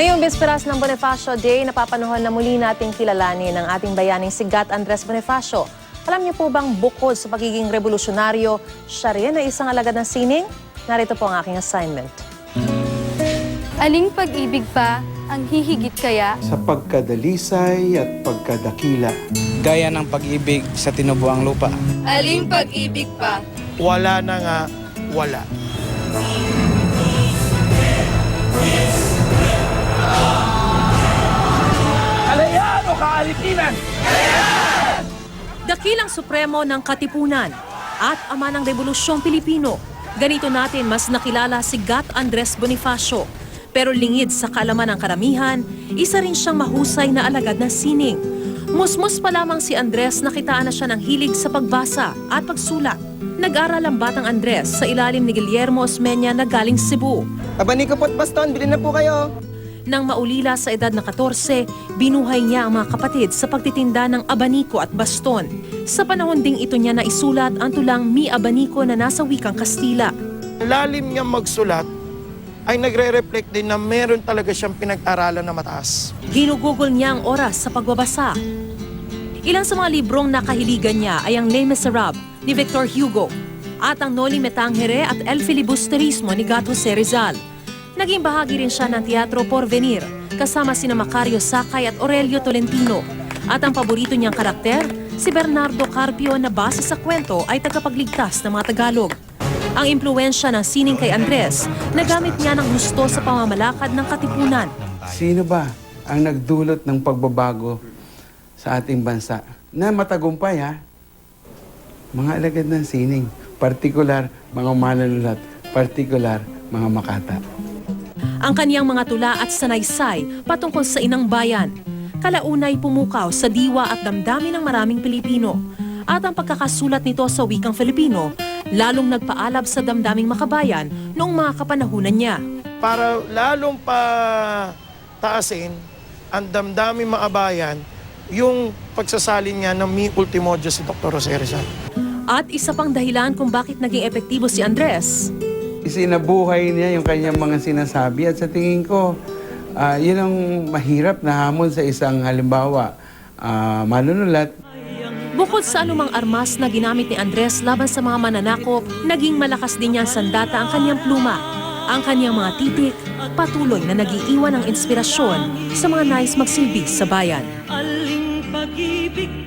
Ngayong bisperas ng Bonifacio Day, napapanuhan na muli nating kilalanin ang ating bayaning si Gat Andres Bonifacio. Alam niyo po bang bukod sa pagiging revolusyonaryo, siya rin ay isang alagad ng sining? Narito po ang aking assignment. Aling pag-ibig pa ang hihigit kaya? Sa pagkadalisay at pagkadakila. Gaya ng pag-ibig sa tinubuang lupa. Aling pag-ibig pa? Wala na nga, wala. Alayan o kaalipinan! Dakilang supremo ng Katipunan at ama ng Rebolusyong Pilipino. Ganito natin mas nakilala si Gat Andres Bonifacio. Pero lingid sa kaalaman ng karamihan, isa rin siyang mahusay na alagad ng sining. Musmus pa lamang si Andres, nakitaan na siya ng hilig sa pagbasa at pagsulat. Nag-aral ang batang Andres sa ilalim ni Guillermo Osmeña na galing Cebu. Abaniko po't baston, bilhin na po kayo. Nang maulila sa edad na 14, binuhay niya ang mga kapatid sa pagtitinda ng abaniko at baston. Sa panahon ding ito niya naisulat ang tulang Mi Abanico na nasa wikang Kastila. Lalim niya magsulat ay nagre-reflect din na meron talaga siyang pinag-aralan na mataas. Ginugugol niya ang oras sa pagbabasa. Ilan sa mga librong nakahiligan niya ay ang Les Miserables ni Victor Hugo at ang Noli Me Tangere at El Filibusterismo ni Gat Jose Rizal. Naging bahagi rin siya ng Teatro Porvenir kasama sina Macario Sakay at Aurelio Tolentino. At ang paborito niyang karakter, si Bernardo Carpio na base sa kwento ay tagapagligtas ng mga Tagalog. Ang impluwensya ng sining kay Andres, nagamit niya ng gusto sa pamamalakad ng Katipunan. Sino ba ang nagdulot ng pagbabago sa ating bansa? Na matagumpay ha? Mga alagad ng sining, partikular mga manunulat, partikular mga makata. Ang kaniyang mga tula at sanaysay patungkol sa inang bayan, kalaunay pumukaw sa diwa at damdamin ng maraming Pilipino. At ang pagkakasulat nito sa wikang Filipino, lalong nagpaalab sa damdaming makabayan noong mga kapanahunan niya. Para lalong pataasin ang damdamin maabayan, yung pagsasalin niya ng Mi Ultimo Diyos si Dr. Jose Rizal. At isa pang dahilan kung bakit naging epektibo si Andres, Isinabuhay niya yung kanyang mga sinasabi at sa tingin ko, yun ang mahirap na hamon sa isang halimbawa, manunulat. bukod sa anumang armas na ginamit ni Andres laban sa mga mananakop, naging malakas din niyang sandata ang kanyang pluma. Ang kanyang mga titik, patuloy na nag-iiwan ng inspirasyon sa mga nais magsilbi sa bayan. Aling pag-ibig